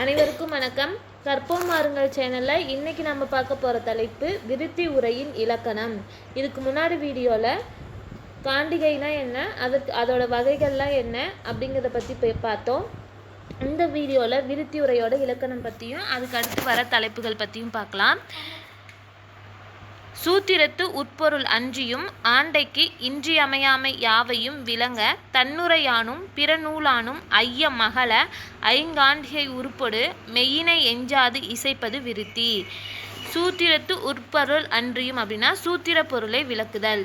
அனைவருக்கும் வணக்கம். கற்போம் வாருங்கள் சேனலில் இன்றைக்கி நம்ம பார்க்க போகிற தலைப்பு விருத்தி உரையின் இலக்கணம். இதுக்கு முன்னாடி வீடியோவில் காண்டிகைனா என்ன, அதோட வகைகள்லாம் என்ன அப்படிங்கிறத பற்றி பார்த்தோம். இந்த வீடியோவில் விருத்தி உரையோட இலக்கணம் பற்றியும் அதுக்கு அடுத்து வர தலைப்புகள் பற்றியும் பார்க்கலாம். சூத்திரத்து உட்பொருள் அன்றியும் ஆண்டைக்கு இன்றியமையாமை யாவையும் விளங்க தன்னுரையானும் பிற நூலானும் ஐய மகள ஐங்காண்டிகை உருப்பொடு மெய்யினை எஞ்சாது இசைப்பது விருத்தி. சூத்திரத்து உட்பொருள் அன்றியும் அப்படின்னா சூத்திர பொருளை விளக்குதல்.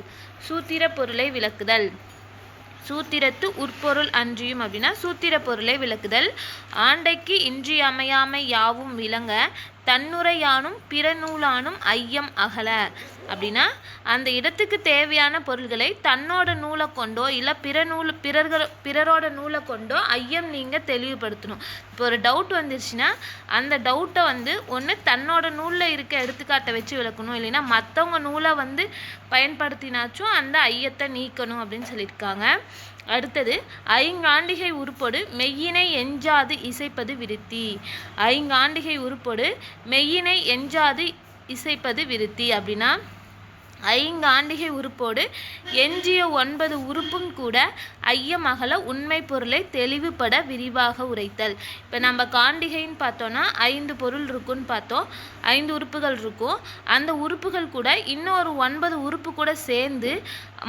சூத்திரத்து உட்பொருள் அன்றியும் அப்படின்னா சூத்திர பொருளை விளக்குதல். ஆண்டைக்கு இன்றியமையாமை யாவும் விளங்க தன்னுரையானும் பிற நூலானும் ஐயம் அகல அப்படின்னா அந்த இடத்துக்கு தேவையான பொருள்களை தன்னோட நூலை கொண்டோ இல்லை பிறரோட நூலை கொண்டோ ஐயம் நீங்கள் தெளிவுபடுத்தணும். இப்போ ஒரு டவுட் வந்துருச்சுன்னா அந்த டவுட்டை ஒன்று தன்னோட நூலில் இருக்க எடுத்துக்காட்டை வச்சு விளக்கணும், இல்லைன்னா மற்றவங்க நூலை பயன்படுத்தினாச்சும் அந்த ஐயத்தை நீக்கணும் அப்படின்னு சொல்லியிருக்காங்க. அடுத்தது ஐங்காண்டிகை உருப்பொடு மெய்யினை எஞ்சாது இசைப்பது விருத்தி. ஐங்காண்டிகை உருப்பொடு மெய்யினை எஞ்சாது இசைப்பது விருத்தி அப்படின்னா ஐங்காண்டிகை உறுப்போடு எஞ்சிய 9 உறுப்பும் கூட ஐயமகல உண்மை பொருளை தெளிவுபட விரிவாக உரைத்தல். இப்போ நம்ம காண்டிகைன்னு பார்த்தோன்னா 5 பொருள் இருக்குன்னு பார்த்தோம், 5 உறுப்புகள் இருக்கும். அந்த உறுப்புகள் கூட இன்னொரு 9 உறுப்பு கூட சேர்ந்து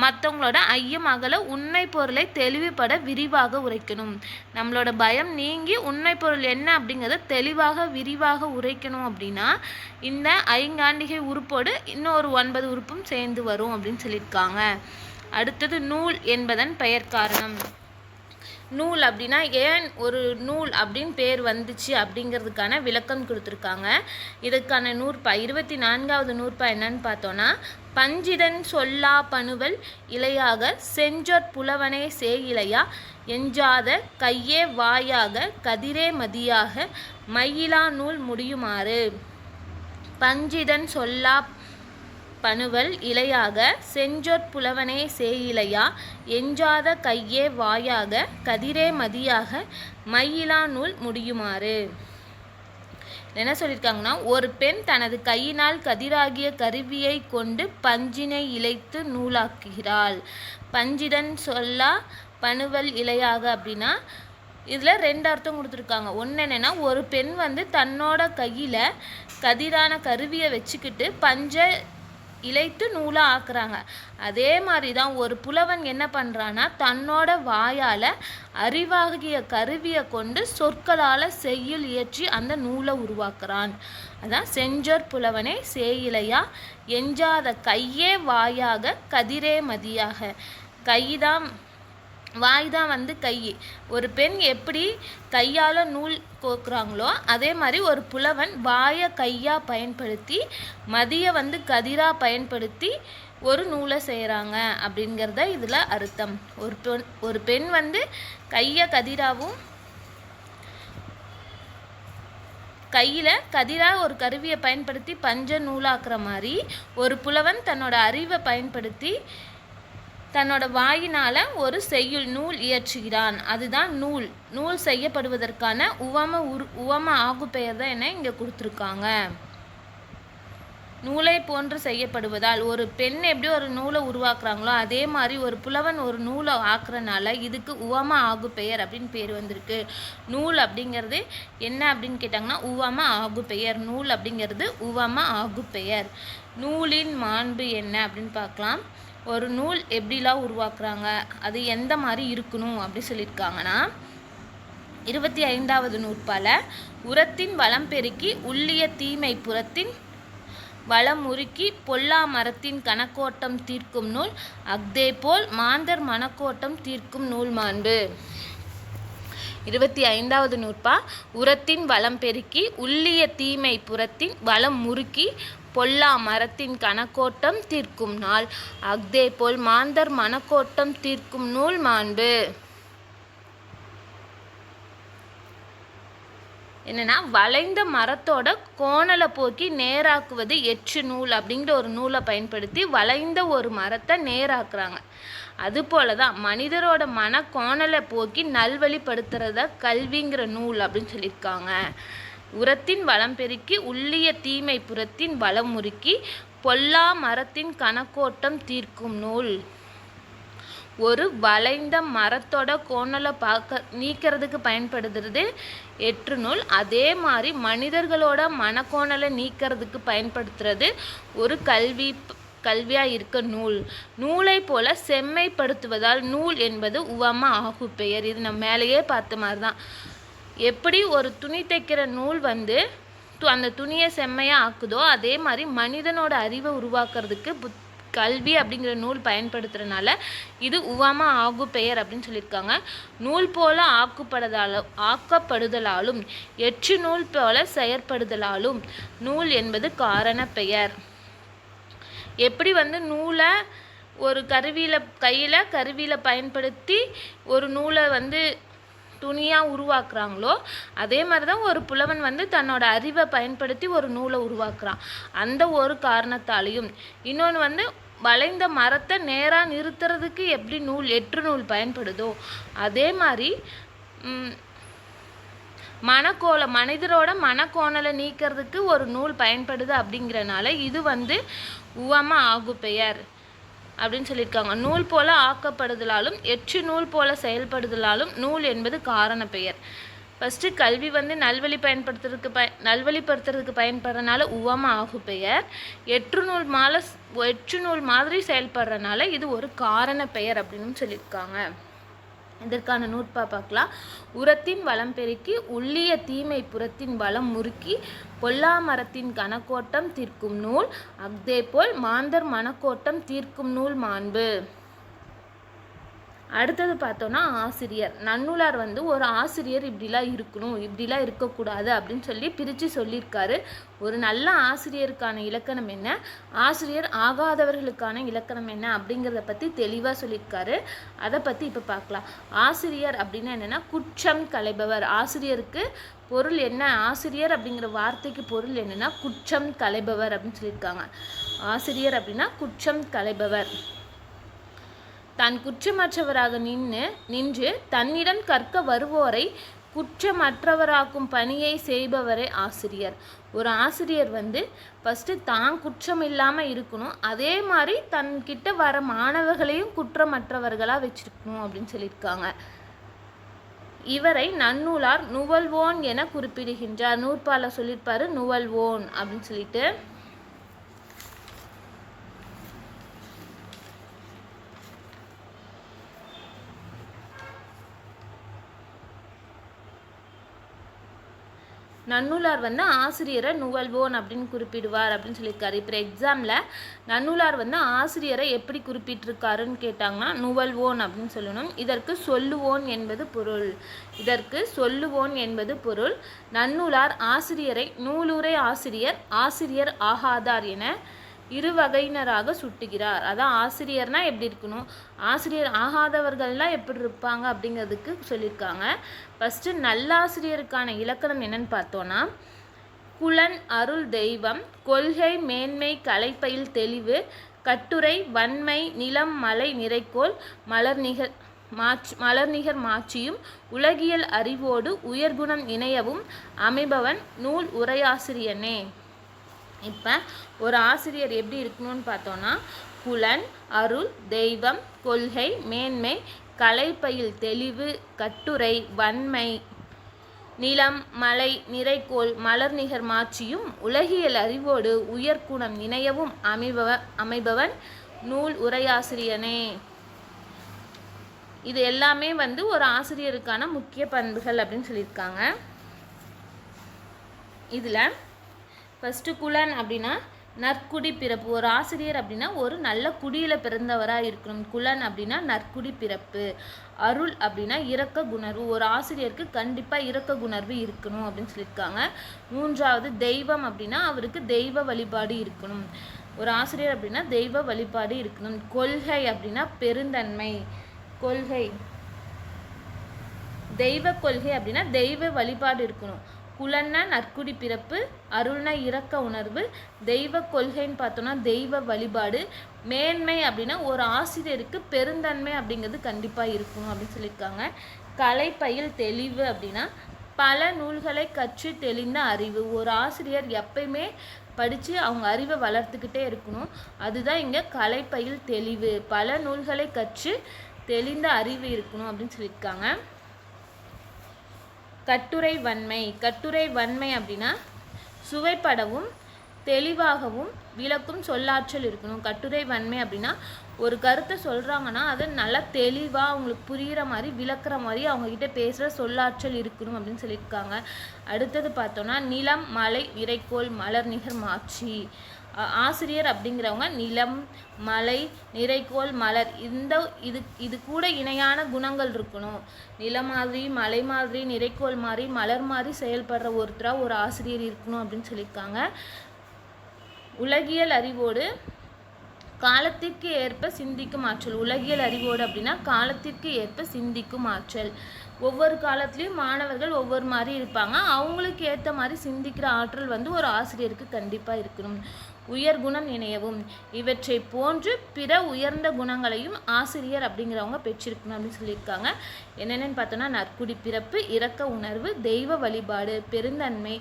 மற்றவங்களோட ஐயமகல உண்மை பொருளை தெளிவுபட விரிவாக உரைக்கணும். நம்மளோட பயம் நீங்கி உண்மை பொருள் என்ன அப்படிங்கிறத தெளிவாக விரிவாக உரைக்கணும் அப்படின்னா இந்த ஐங்காண்டிகை உறுப்போடு இன்னொரு 9 உறுப்பும் சேர்ந்து வரும் அப்படின்னு சொல்லியிருக்காங்க. அடுத்தது நூல் என்பதன் பெயர் காரணம். நூல் அப்படின்னா ஏன் ஒரு நூல் அப்படின்னு பேர் வந்துச்சு அப்படிங்கிறதுக்கான விளக்கம் கொடுத்துருக்காங்க. இதுக்கான நூற்பா 24வது நூற்பா என்னன்னு பார்த்தோன்னா, பஞ்சிதன் சொல்லா பணுவல் இலையாக செஞ்சொற் புலவனே சேயிலையா எஞ்சாத கையே வாயாக கதிரே மதியாக மயிலா நூல் முடியுமாறு. பஞ்சிதன் சொல்லா பணுவல் இலையாக செஞ்சொற் புலவனே சேயிலையா எஞ்சாத கையே வாயாக கதிரே மதியாக மயிலா நூல் முடியுமாறு. என்ன சொல்லியிருக்காங்கன்னா, ஒரு பெண் தனது கையினால் கதிராகிய கருவியை கொண்டு பஞ்சினை இழைத்து நூலாக்குகிறாள். பஞ்சிதன் சொல்லா பணுவல் இலையாக அப்படின்னா இதில் 2 அர்த்தம் கொடுத்துருக்காங்க. ஒன்று என்னென்னா, ஒரு பெண் தன்னோட கையில் கதிரான கருவியை வச்சுக்கிட்டு பஞ்சை இழைத்து நூலாக ஆக்குறாங்க. அதே மாதிரி தான் ஒரு புலவன் என்ன பண்ணுறான்னா தன்னோட வாயால் அறிவாகிய கருவியை கொண்டு சொற்களால் செய்யுள் இயற்றி அந்த நூலை உருவாக்குறான். அதான் செஞ்சொற் புலவனே சேயிலையா எஞ்சாத கையே வாயாக கதிரே மதியாக. கைதான் வாய் தான் கை. ஒரு பெண் எப்படி கையால் நூல் கோக்குறாங்களோ அதே மாதிரி ஒரு புலவன் வாயை கையாக பயன்படுத்தி மதியை கதிராக பயன்படுத்தி ஒரு நூலை செய்கிறாங்க அப்படிங்கிறத இதில் அர்த்தம். ஒரு பெண் கையை கதிராகவும் கையில் கதிராக ஒரு கருவியை பயன்படுத்தி பஞ்ச நூலாக்குற மாதிரி ஒரு புலவன் தன்னோட அறிவை பயன்படுத்தி தன்னோட வாயினால் ஒரு செய்யுள் நூல் இயற்றுகிறான். அதுதான் நூல். நூல் செய்யப்படுவதற்கான உவம ஆகு பெயர் தான் என்ன இங்கே கொடுத்துருக்காங்க. நூலை போன்று செய்யப்படுவதால் ஒரு பெண் எப்படி ஒரு நூலை உருவாக்குறாங்களோ அதே மாதிரி ஒரு புலவன் ஒரு நூலை ஆக்குறனால இதுக்கு உவம ஆகு பெயர் அப்படின்னு பேர் வந்திருக்கு. நூல் அப்படிங்கிறது என்ன அப்படின்னு கேட்டாங்கன்னா உவம ஆகு பெயர். நூல் அப்படிங்கிறது உவம ஆகு பெயர். நூலின் மாண்பு என்ன அப்படின்னு பார்க்கலாம். ஒரு நூல் எப்படிலாம் உருவாக்குறாங்க, அது எந்த மாதிரி இருக்கணும் அப்படி சொல்லியிருக்காங்கன்னா, 25வது நூற்பால உரத்தின் வளம் பெருக்கி உள்ளிய தீமை புறத்தின் வளம் முறுக்கி பொல்லா மரத்தின் கணக்கோட்டம் தீர்க்கும் நூல் அக்தே போல் மாந்தர் மனக்கோட்டம் தீர்க்கும் நூல் மாண்பு. 25வது நூற்பா உரத்தின் வளம் பெருக்கி உள்ளிய தீமை புறத்தின் வளம் முறுக்கி பொல்லா மரத்தின் கணக்கோட்டம் தீர்க்கும் நாள் அக்தே போல் மாந்தர் மனக்கோட்டம் தீர்க்கும் நூல் மாண்பு. என்னென்னா வளைந்த மரத்தோட கோணலை போக்கி நேராக்குவது எற்று நூல் அப்படிங்கிற ஒரு நூலை பயன்படுத்தி வளைந்த ஒரு மரத்தை நேராக்குறாங்க. அதுபோல தான் மனிதரோட கோணலை போக்கி நல்வழிப்படுத்துறத கல்விங்கிற நூல் அப்படின்னு சொல்லியிருக்காங்க. உரத்தின் வளம் பெருக்கி உள்ளிய தீமை புறத்தின் வளம் முறுக்கி பொல்லா மரத்தின் கணக்கோட்டம் தீர்க்கும் நூல். ஒரு வளைந்த மரத்தோட கோணலை நீக்கிறதுக்கு பயன்படுத்துறது எற்று நூல். அதே மாதிரி மனிதர்களோட மனக்கோணலை நீக்கிறதுக்கு பயன்படுத்துறது ஒரு கல்வியாக இருக்க நூல். நூலை போல செம்மைப்படுத்துவதால் நூல் என்பது உவம ஆகு பெயர். இது நம்ம மேலேயே பார்த்த மாதிரி தான். எப்படி ஒரு துணி தைக்கிற நூல் அந்த துணியை செம்மையாக ஆக்குதோ அதே மாதிரி மனிதனோட அறிவை உருவாக்குறதுக்கு கல்வி அப்படிங்கிற நூல் பயன்படுத்துறதுனால இது உவம ஆகு பெயர் அப்படின்னு சொல்லியிருக்காங்க. நூல் போல ஆக்கப்படுதலாலும் எற்று நூல் போல செயற்படுதலாலும் நூல் என்பது காரண பெயர். எப்படி நூலை ஒரு கருவியில் பயன்படுத்தி ஒரு நூலை துணியாக உருவாக்குறாங்களோ அதே மாதிரி தான் ஒரு புலவன் தன்னோட அறிவை பயன்படுத்தி ஒரு நூலை உருவாக்குறான். அந்த ஒரு காரணத்தாலையும் இன்னொன்று வளைந்த மரத்தை நேராக நிறுத்துறதுக்கு எப்படி எற்று நூல் பயன்படுதோ அதே மாதிரி மனிதரோட மனக்கோணலை நீக்கிறதுக்கு ஒரு நூல் பயன்படுது அப்படிங்கிறனால இது உவம ஆகு பெயர் அப்படின்னு சொல்லியிருக்காங்க. நூல் போல ஆக்கப்படுதலாலும் எற்று நூல் போல செயல்படுதலாலும் நூல் என்பது காரண பெயர். ஃபஸ்ட்டு கல்வி நல்வழிப்படுத்துறதுக்கு பயன்படுறதுனால உவம ஆகு பெயர். எற்று நூல் மாதிரி செயல்படுறதுனால இது ஒரு காரண பெயர் அப்படின்னு சொல்லியிருக்காங்க. இதற்கான நூற்பா பார்க்கலாம். உரத்தின் வளம் பெருக்கி உள்ளிய தீமை புறத்தின் வளம் முறுக்கி பொல்லா மரத்தின் கணக்கோட்டம் தீர்க்கும் நூல். அதேபோல் மாந்தர் மனக்கோட்டம் தீர்க்கும் நூல் மாண்பு. அடுத்தது பார்த்தோன்னா ஆசிரியர். நன்னூலார் ஒரு ஆசிரியர் இப்படிலாம் இருக்கணும் இப்படிலாம் இருக்கக்கூடாது அப்படின்னு சொல்லி பிரித்து சொல்லியிருக்காரு. ஒரு நல்ல ஆசிரியருக்கான இலக்கணம் என்ன, ஆசிரியர் ஆகாதவர்களுக்கான இலக்கணம் என்ன அப்படிங்கிறத பற்றி தெளிவாக சொல்லியிருக்காரு. அதை பற்றி இப்போ பார்க்கலாம். ஆசிரியர் அப்படின்னா என்னென்னா குற்றம் களைபவர். ஆசிரியருக்கு பொருள் என்ன, ஆசிரியர் அப்படிங்கிற வார்த்தைக்கு பொருள் என்னென்னா குற்றம் களைபவர் அப்படின்னு சொல்லியிருக்காங்க. ஆசிரியர் அப்படின்னா குற்றம் களைபவர். தான் குற்றமற்றவராக நின்று தன்னிடம் கற்க வருவோரை குற்றமற்றவராக்கும் பணியை செய்பவரே ஆசிரியர். ஒரு ஆசிரியர் ஃபஸ்ட்டு தான் குற்றம் இல்லாமல் இருக்கணும், அதே மாதிரி தன்கிட்ட வர மாணவர்களையும் குற்றமற்றவர்களாக வச்சிருக்கணும் அப்படின்னு சொல்லியிருக்காங்க. இவரை நன்னூலார் நுவல்வோன் என குறிப்பிடுகின்றார். நூற்பால சொல்லியிருப்பாரு நுவல்வோன் அப்படின்னு சொல்லிட்டு. நன்னூலார் ஆசிரியரை நுவல்வோன் அப்படின்னு குறிப்பிடுவார் அப்படின்னு சொல்லியிருக்காரு. இப்போ எக்ஸாமில் நன்னூலார் ஆசிரியரை எப்படி குறிப்பிட்டிருக்காருன்னு கேட்டாங்கன்னா நுவல்வோன் அப்படின்னு சொல்லணும். இதற்கு சொல்லுவோன் என்பது பொருள். நன்னூலார் ஆசிரியரை நூலுரை ஆசிரியர், ஆசிரியர் ஆகாதார் என இரு வகையினராக சுட்டுகிறார். அதான் ஆசிரியர்னா எப்படி இருக்கணும், ஆசிரியர் ஆகாதவர்கள்லாம் எப்படி இருப்பாங்க அப்படிங்கிறதுக்கு சொல்லியிருக்காங்க. ஃபஸ்ட்டு நல்லாசிரியருக்கான இலக்கணம் என்னன்னு பார்த்தோன்னா குலன் அருள் தெய்வம் கொள்கை மேன்மை கலைப்பயில் தெளிவு கட்டுரை வன்மை நிலம் மலை நிறைக்கோள் மலர்நிகர் மாட்சியும் உலகியல் அறிவோடு உயர்குணம் இணையவும் அமைபவன் நூல் உரையாசிரியனே. இப்போ ஒரு ஆசிரியர் எப்படி இருக்கணும்னு பார்த்தோன்னா குலன் அருள் தெய்வம் கொள்கை மேன்மை கலைப்பயில் தெளிவு கட்டுரை வன்மை நிலம் மலை நிறைக்கோள் மலர்நிகர் மாட்சியும் உலகியல் அறிவோடு உயர்குணம் இணையவும் அமைபவன் நூல் உரையாசிரியனே. இது எல்லாமே ஒரு ஆசிரியருக்கான முக்கிய பண்புகள் அப்படின்னு சொல்லியிருக்காங்க. இதில் ஃபஸ்ட்டு குலன் அப்படின்னா நற்குடி பிறப்பு. ஒரு ஆசிரியர் அப்படின்னா ஒரு நல்ல குடியில் பிறந்தவராக இருக்கணும். குலன் அப்படின்னா நற்குடி பிறப்பு. அருள் அப்படின்னா இரக்க குணர்வு. ஒரு ஆசிரியருக்கு கண்டிப்பாக இரக்க குணர்வு இருக்கணும் அப்படின்னு சொல்லியிருக்காங்க. மூன்றாவது தெய்வம் அப்படின்னா அவருக்கு தெய்வ வழிபாடு இருக்கணும். ஒரு ஆசிரியர் அப்படின்னா தெய்வ வழிபாடு இருக்கணும். கொள்கை அப்படின்னா பெருந்தன்மை. தெய்வ கொள்கை அப்படின்னா தெய்வ வழிபாடு இருக்கணும். குலன்னா நற்குடி பிறப்பு, அருள்னா இரக்க உணர்வு, தெய்வ கொள்கைன்னு பார்த்தோன்னா தெய்வ வழிபாடு, மேன்மை அப்படின்னா ஒரு ஆசிரியருக்கு பெருந்தன்மை அப்படிங்கிறது கண்டிப்பாக இருக்கணும் அப்படின்னு சொல்லியிருக்காங்க. கலைப்பயில் தெளிவு அப்படின்னா பல நூல்களை கற்று தெளிந்த அறிவு. ஒரு ஆசிரியர் எப்பயுமே படித்து அவங்க அறிவை வளர்த்துக்கிட்டே இருக்கணும். அதுதான் இங்கே கலைப்பயில் தெளிவு, பல நூல்களை கற்று தெளிந்த அறிவு இருக்கணும் அப்படின்னு சொல்லியிருக்காங்க. கட்டுரை வன்மை. கட்டுரை வன்மை அப்படின்னா சுவைப்படவும் தெளிவாகவும் விளக்கும் சொல்லாற்றல் இருக்கணும். கட்டுரை வன்மை அப்படின்னா ஒரு கருத்தை சொல்கிறாங்கன்னா அதை நல்லா தெளிவாக அவங்களுக்கு புரிகிற மாதிரி விளக்குற மாதிரி அவங்கக்கிட்ட பேசுகிற சொல்லாற்றல் இருக்கணும் அப்படின்னு சொல்லியிருக்காங்க. அடுத்தது பார்த்தோன்னா நிலம் மலை நிறைக்கோள் மலர் நிகர் மாட்சி. ஆசிரியர் அப்படிங்கிறவங்க நிலம் மலை நிறைக்கோள் மலர் இது கூட இணையான குணங்கள் இருக்கணும். நிலம் மாதிரி மலை மாதிரி நிறைக்கோள் மாதிரி மலர் மாதிரி செயல்படுற ஒருத்தராக ஒரு ஆசிரியர் இருக்கணும் அப்படின்னு சொல்லியிருக்காங்க. உலகியல் அறிவோடு காலத்திற்கு ஏற்ப சிந்திக்கும் ஆற்றல். உலகியல் அறிவோடு அப்படின்னா காலத்திற்கு ஏற்ப சிந்திக்கும் ஆற்றல். ஒவ்வொரு காலத்துலேயும் மாணவர்கள் ஒவ்வொரு மாதிரி இருப்பாங்க. அவங்களுக்கு ஏற்ற மாதிரி சிந்திக்கிற ஆற்றல் ஒரு ஆசிரியருக்கு கண்டிப்பாக இருக்கணும். உயர்குணம் இணையவும். இவற்றை போன்று பிற உயர்ந்த குணங்களையும் ஆசிரியர் அப்படிங்கிறவங்க பெற்றிருக்கணும் அப்படின்னு சொல்லியிருக்காங்க. என்னென்னு பார்த்தோன்னா நற்குடி பிறப்பு, இரக்க உணர்வு, தெய்வ வழிபாடு, பெருந்தன்மை,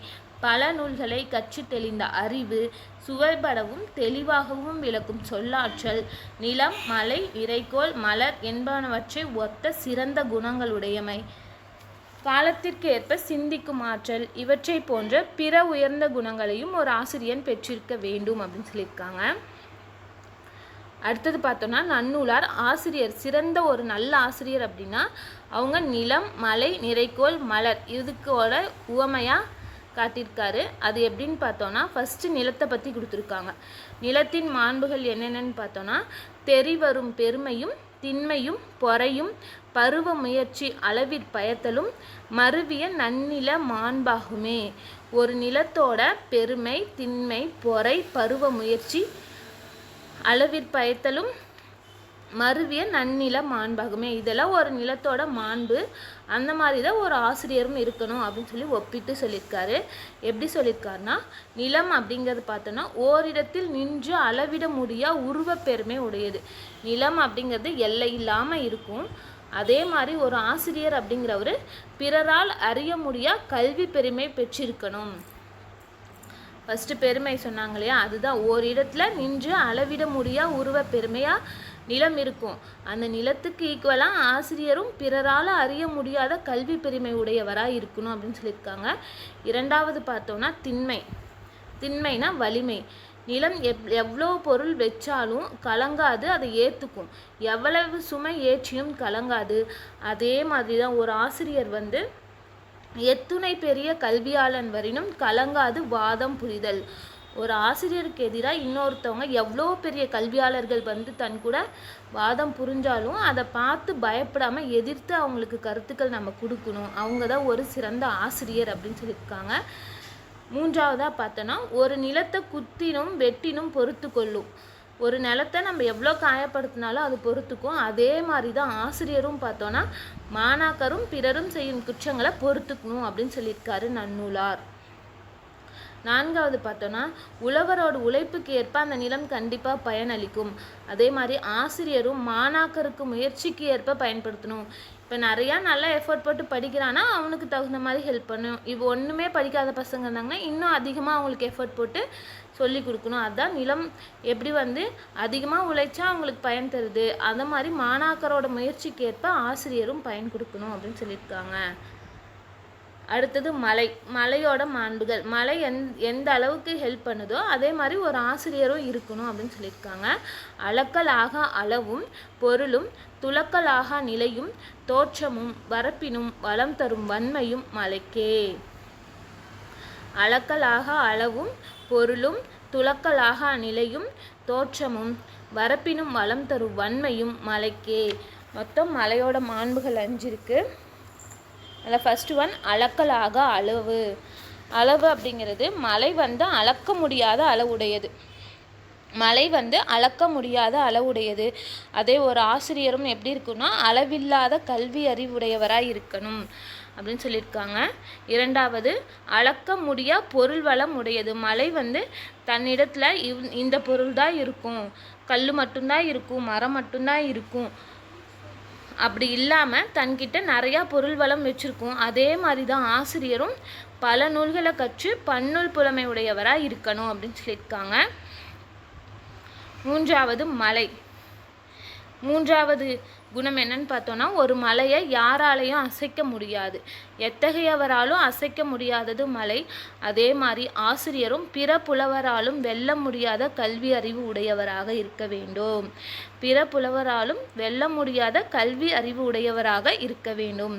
பல நூல்களை கற்று தெளிந்த அறிவு, சுவைபடவும் தெளிவாகவும் விளக்கும் சொல்லாற்றல், நிலம் மலை நிறைக்கோள் மலர் என்பனவற்றை ஒத்த சிறந்த குணங்களுடையமை, காலத்திற்கு ஏற்ப சிந்திக்கும் ஆற்றல், இவற்றை போன்ற பிற உயர்ந்த குணங்களையும் ஒரு ஆசிரியன் பெற்றிருக்க வேண்டும் அப்படின்னு சொல்லியிருக்காங்க. அடுத்தது பார்த்தோன்னா நன்னூலார். ஆசிரியர் சிறந்த ஒரு நல்ல ஆசிரியர் அப்படின்னா அவங்க நிலம் மலை நிறைக்கோள் மலர் இதுக்கோட உவமையாக காட்டியிருக்காரு. அது எப்படின்னு பார்த்தோன்னா ஃபஸ்ட்டு நிலத்தை பற்றி கொடுத்துருக்காங்க. நிலத்தின் மாண்புகள் என்னென்னு பார்த்தோன்னா தெரிவரும் பெருமையும் திண்மையும் பொறையும் பருவ முயற்சி அளவிற்பயத்தலும் மருவிய நன்னில மாண்பாகுமே. ஒரு நிலத்தோட பெருமை திண்மை பொறை பருவ முயற்சி அளவிற்பயத்தலும் மருவிய நன்னில மாண்பாகுமே. இதெல்லாம் ஒரு நிலத்தோட மாண்பு. அந்த மாதிரி தான் ஒரு ஆசிரியரும் இருக்கணும் அப்படின்னு சொல்லி ஒப்பிட்டு சொல்லியிருக்காரு. எப்படி சொல்லியிருக்காருன்னா நிலம் அப்படிங்கிறது பார்த்தோன்னா ஓரிடத்தில் நின்று அளவிட முடியா உருவ பெருமை உடையது. நிலம் அப்படிங்கிறது எல்லை இல்லாமல் இருக்கும். அதே மாதிரி ஒரு ஆசிரியர் அப்படிங்கிறவர் பிறரால் அறிய முடியா கல்வி பெருமை பெற்றிருக்கணும். ஃபஸ்ட்டு பெருமை சொன்னாங்க இல்லையா, அதுதான் ஓரிடத்துல நின்று அளவிட முடியா உருவ பெருமையாக நிலம் இருக்கும். அந்த நிலத்துக்கு ஈக்குவலாக ஆசிரியரும் பிறரால் அறிய முடியாத கல்வி பெருமை உடையவராக இருக்கணும் அப்படின்னு சொல்லியிருக்காங்க. இரண்டாவது பார்த்தோன்னா திண்மை. திண்மைனா வலிமை. நிலம் எவ்வளோ பொருள் வச்சாலும் கலங்காது, அதை ஏற்றுக்கும். எவ்வளவு சுமை ஏற்றியும் கலங்காது. அதே மாதிரி தான் ஒரு ஆசிரியர் எத்துணை பெரிய கல்வியாளன் வரினும் கலங்காது வாதம் புரிதல். ஒரு ஆசிரியருக்கு எதிராக இன்னொருத்தவங்க எவ்வளோ பெரிய கல்வியாளர்கள் தன் கூட வாதம் புரிஞ்சாலும் அதை பார்த்து பயப்படாமல் எதிர்த்து அவங்களுக்கு கருத்துக்கள் நம்ம கொடுக்கணும். அவங்க தான் ஒரு சிறந்த ஆசிரியர் அப்படின்னு சொல்லியிருக்காங்க. மூன்றாவதாக பார்த்தோன்னா ஒரு நிலத்தை குத்தினும் வெட்டினும் பொறுத்து கொள்ளும். ஒரு நிலத்தை நம்ம எவ்வளோ காயப்படுத்தினாலும் அது பொறுத்துக்கும். அதே மாதிரி தான் ஆசிரியரும் பார்த்தோன்னா மாணாக்கரும் பிறரும் செய்யும் குற்றங்களை பொறுத்துக்கணும் அப்படின்னு சொல்லியிருக்காரு நன்னூலார். நான்காவது பார்த்தோன்னா உழவரோட உழைப்புக்கு ஏற்ப அந்த நிலம் கண்டிப்பாக பயனளிக்கும். அதே மாதிரி ஆசிரியரும் மாணாக்கருக்கு முயற்சிக்கு ஏற்ப பயன்படுத்தணும். இப்போ நிறையா நல்லா எஃபர்ட் போட்டு படிக்கிறான்னா அவனுக்கு தகுந்த மாதிரி ஹெல்ப் பண்ணணும். இப்போ ஒன்றுமே படிக்காத பசங்க இருந்தாங்கன்னா இன்னும் அதிகமாக அவங்களுக்கு எஃபர்ட் போட்டு சொல்லி கொடுக்கணும். அதுதான் நிலம் எப்படி அதிகமாக உழைச்சா அவங்களுக்கு பயன் தருது, அந்த மாதிரி மாணாக்கரோட முயற்சிக்கு ஏற்ப ஆசிரியரும் பயன் கொடுக்கணும் அப்படின்னு சொல்லியிருக்காங்க. அடுத்தது மலை. மலையோட மாண்புகள். மலை எந்த அளவுக்கு ஹெல்ப் பண்ணுதோ அதே மாதிரி ஒரு ஆசிரியரும் இருக்கணும் அப்படின்னு சொல்லியிருக்காங்க. அளக்கலாக அளவும் பொருளும் துலக்கலாக நிலையும் தோற்றமும் வரப்பினும் வளம் தரும் வன்மையும் மலைக்கே. அளக்கலாக அளவும் பொருளும் துலக்கலாக நிலையும் தோற்றமும் வரப்பினும் வளம் தரும் வன்மையும் மலைக்கே. மொத்தம் மலையோட மாண்புகள் 5 இருக்குது. அதில் ஃபஸ்ட்டு ஒன் அளக்கலாக அளவு. அளவு அப்படிங்கிறது மலை அளக்க முடியாத அளவுடையது. மலை அளக்க முடியாத அளவுடையது. அதே ஒரு ஆசிரியரும் எப்படி இருக்குன்னா அளவில்லாத கல்வி அறிவுடையவராக இருக்கணும். அப்படின்னு சொல்லியிருக்காங்க. இரண்டாவது, அளக்க முடியா பொருள் வளம் உடையது. மலை வந்து தன்னிடத்தில் இந்த பொருள் தான் இருக்கும், கல் மட்டும்தான் இருக்கும், மரம் மட்டும்தான் இருக்கும், அப்படி இல்லாமல் தன்கிட்ட நிறையா பொருள் வளம் வச்சுருக்கும். அதே மாதிரி தான் ஆசிரியரும் பல நூல்களை கற்று பன்னுல் புலமை உடையவராக இருக்கணும் அப்படின்னு சொல்லியிருக்காங்க. மூன்றாவது, மலை. மூன்றாவது குணம் என்னன்னு பார்த்தோன்னா, ஒரு மலையை யாராலையும் அசைக்க முடியாது, எத்தகையவராலும் அசைக்க முடியாதது மலை. அதே மாதிரி ஆசிரியரும் பிற புலவராலும் வெல்ல முடியாத கல்வி அறிவு உடையவராக இருக்க வேண்டும். பிற புலவராலும் வெல்ல முடியாத கல்வி அறிவு உடையவராக இருக்க வேண்டும்.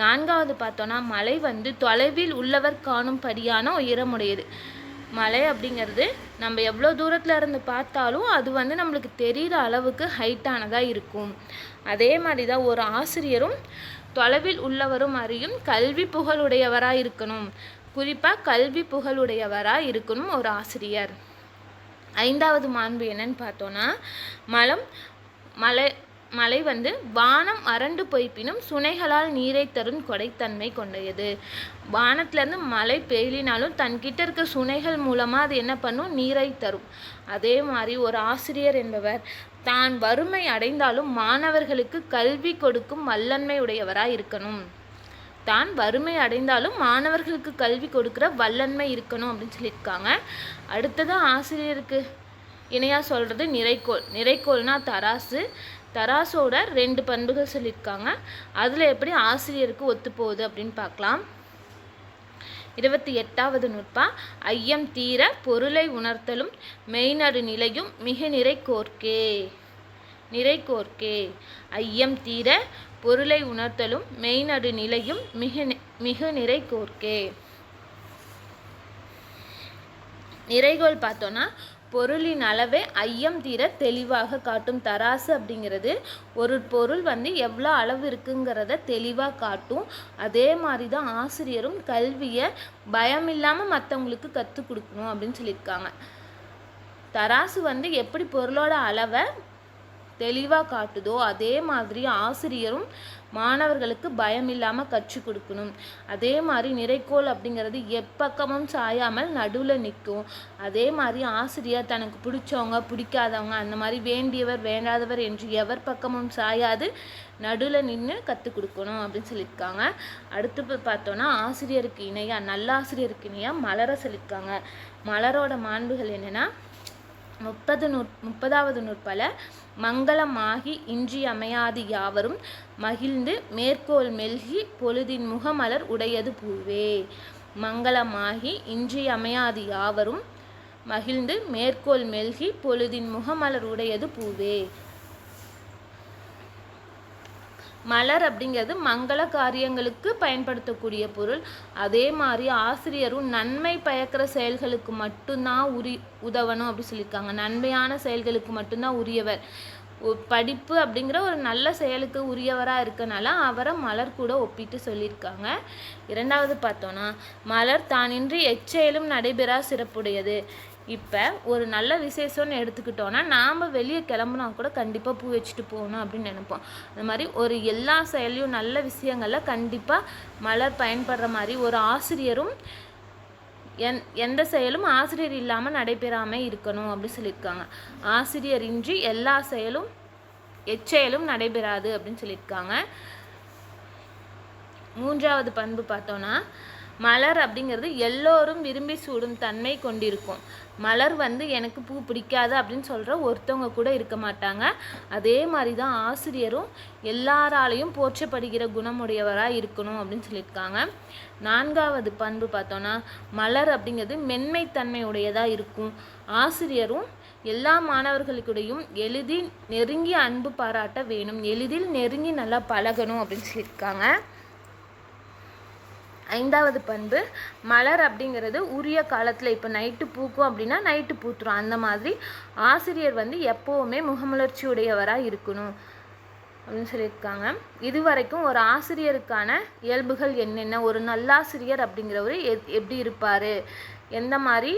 நான்காவது பார்த்தோன்னா, மலை வந்து தொலைவில் உள்ளவர் காணும்படியான உயரமுடையது. மலை அப்படிங்கிறது நம்ம எவ்வளோ தூரத்தில் இருந்து பார்த்தாலும் அது வந்து நம்மளுக்கு தெரிகிற அளவுக்கு ஹைட்டானதாக இருக்கும். அதே மாதிரி தான் ஒரு ஆசிரியரும் தொலைவில் உள்ளவரும் அறியும் கல்வி புகழுடையவராக இருக்கணும். குறிப்பாக கல்வி புகழுடையவராக இருக்கணும் ஒரு ஆசிரியர். ஐந்தாவது மாண்பு என்னன்னு பார்த்தோன்னா, மலை வந்து வானம் அரண்டு பொய்ப்பினும் சுனைகளால் நீரை தரும் கொடைத்தன்மை கொண்டது. வானத்திலேருந்து மழை பெய்யினாலும் தன்கிட்ட இருக்க சுனைகள் மூலமாக அது என்ன பண்ணும், நீரை தரும். அதே மாதிரி ஒரு ஆசிரியர் என்பவர் தான் வறுமை அடைந்தாலும் மாணவர்களுக்கு கல்வி கொடுக்கும் வல்லன்மை உடையவராக இருக்கணும். தான் வறுமை அடைந்தாலும் மாணவர்களுக்கு கல்வி கொடுக்குற வல்லன்மை இருக்கணும் அப்படின்னு சொல்லியிருக்காங்க. அடுத்ததான் ஆசிரியருக்கு இணையாக சொல்கிறது நிறைக்கோள். நிறைக்கோள்னா தராசு. தராசோட 2 பண்புகள் சொல்லியிருக்காங்க. அதில் எப்படி ஆசிரியருக்கு ஒத்து போகுது அப்படின்னு பார்க்கலாம். 28வது நூற்பா, ஐயம் தீர பொருளை உணர்த்தலும் மெய்நடு நிலையும் மிக நிறைக்கோர்க்கே. நிறைக்கோர்க்கே. ஐயம் தீர பொருளை உணர்த்தலும் மெய்நடு நிலையும் மிக நிறைக்கோர்க்கே. நிறைகோள் பார்த்தோன்னா, பொருளின் அளவை ஐயம் தீர தெளிவாக காட்டும். தராசு அப்படிங்கிறது ஒரு பொருள் வந்து எவ்வளோ அளவு இருக்குங்கிறத தெளிவாக காட்டும். அதே மாதிரி தான் ஆசிரியரும் கல்வியை பயம் இல்லாமல் மற்றவங்களுக்கு கற்றுக் கொடுக்கணும் அப்படின்னு சொல்லியிருக்காங்க. தராசு வந்து எப்படி பொருளோட அளவை தெளிவாக காட்டுதோ அதே மாதிரி ஆசிரியரும் மாணவர்களுக்கு பயம் இல்லாமல் கற்றுக் கொடுக்கணும். அதே மாதிரி நிறைக்கோள் அப்படிங்கிறது எப்பக்கமும் சாயாமல் நடுவில் நிற்கும். அதே மாதிரி ஆசிரியர் தனக்கு பிடிச்சவங்க பிடிக்காதவங்க அந்த மாதிரி வேண்டியவர் வேண்டாதவர் என்று எவர் பக்கமும் சாயாது நடுவில் நின்று கற்றுக் கொடுக்கணும் அப்படின்னு சொல்லியிருக்காங்க. அடுத்து பார்த்தோன்னா, ஆசிரியருக்கு இணையாக நல்லாசிரியருக்கு இணையாக மலரை சொல்லியிருக்காங்க. மலரோட மாண்புகள் என்னென்னா, 30வது நூற்பால மங்களமாகி இன்றியமையாது யாவரும் மகிழ்ந்து மேற்கோள் மெல்கி பொழுதின் முகமலர் உடையது பூவே. மங்களமாகி இன்றியமையாது யாவரும் மகிழ்ந்து மேற்கோள் மெல்கி பொழுதின் முகமலர் உடையது பூவே. மலர் அப்படிங்கிறது மங்கள காரியங்களுக்கு பயன்படுத்தக்கூடிய பொருள். அதே மாதிரி ஆசிரியரும் நன்மை பயக்கிற செயல்களுக்கு மட்டும்தான் உதவணும் அப்படி சொல்லியிருக்காங்க. நன்மையான செயல்களுக்கு மட்டும்தான் உரியவர். படிப்பு அப்படிங்கிற ஒரு நல்ல செயலுக்கு உரியவராக இருக்கனால அவரை மலர் கூட ஒப்பிட்டு சொல்லியிருக்காங்க. 2வது பார்த்தோன்னா, மலர் தானின்றி எச்செயலும் நடைபெறா சிறப்புடையது. இப்போ ஒரு நல்ல விசேஷம்னு எடுத்துக்கிட்டோன்னா, நாம் வெளியே கிளம்புனா கூட கண்டிப்பாக பூ வச்சுட்டு போகணும் அப்படின்னு நினைப்போம். அந்த மாதிரி ஒரு எல்லா செயலையும் நல்ல விஷயங்களில் கண்டிப்பாக மலர் பயன்படுற மாதிரி ஒரு ஆசிரியரும் எந்த செயலும் ஆசிரியர் இல்லாமல் நடைபெறாமல் இருக்கணும் அப்படி சொல்லியிருக்காங்க. ஆசிரியர் இன்றி எல்லா செயலும் எச்செயலும் நடைபெறாது அப்படின்னு சொல்லியிருக்காங்க. 3வது பண்பு பார்த்தோன்னா, மலர் அப்படிங்கிறது எல்லோரும் விரும்பி சூடும் தன்மை கொண்டிருக்கும். மலர் வந்து எனக்கு பூ பிடிக்காது அப்படின்னு சொல்கிற ஒருத்தவங்க கூட இருக்க மாட்டாங்க. அதே மாதிரி தான் ஆசிரியரும் எல்லாராலையும் போற்றப்படுகிற குணமுடையவராக இருக்கணும் அப்படின்னு சொல்லியிருக்காங்க. 4வது பண்பு பார்த்தோன்னா, மலர் அப்படிங்கிறது மென்மைத்தன்மை உடையதாக இருக்கும். ஆசிரியரும் எல்லா மாணவர்களுக்கூடையும் எளிதில் நெருங்கி அன்பு பாராட்ட வேணும், எளிதில் நெருங்கி நல்லா பழகணும் அப்படின்னு சொல்லியிருக்காங்க. 5வது பண்பு, மலர் அப்படிங்கிறது உரிய காலத்தில் இப்போ நைட்டு பூக்கும் அப்படின்னா நைட்டு பூத்துரும். அந்த மாதிரி ஆசிரியர் வந்து எப்போவுமே முகமலர்ச்சி உடையவராக இருக்கணும் அப்படின்னு சொல்லியிருக்காங்க. இது வரைக்கும் ஒரு ஆசிரியருக்கான இயல்புகள் என்னென்ன, ஒரு நல்லாசிரியர் அப்படிங்கிறவர் எப்படி இருப்பார், எந்த மாதிரி